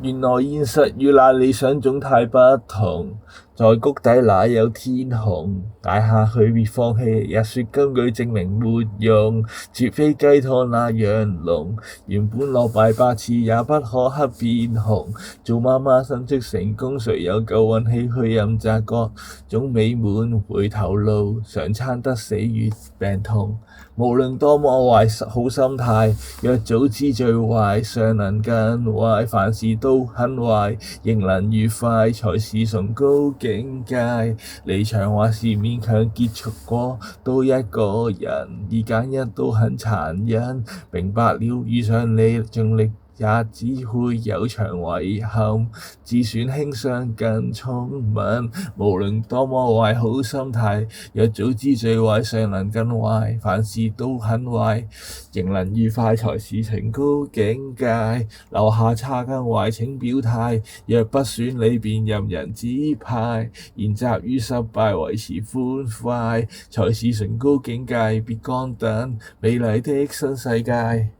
原來現實與那理想總太不同，在谷底哪有天虹？捱下去別放棄，也說金句證明沒用，絕非雞湯那樣濃。原本落敗百次也不可黑變紅。做媽媽生出成功，誰有夠運氣去任責各種美滿？回頭路常餐得死與病痛。無論多麼壞好心態，若早知最壞，尚能更壞。凡事都很壞，仍能愉快，才是崇高境界。離場或是勉強結束過，都一個人，二揀一都很殘忍。明白了遇上你盡力，也只會有場遺憾，自損輕傷更聰明。無論多麼壞好心態，若早知最壞，尚能更壞。凡事都很壞，仍能愉快，才是崇高境界。留下差更壞請表態，若不選你便任人指派。研習於失敗，維持歡快，才是崇高境界。別乾等美麗的新世界。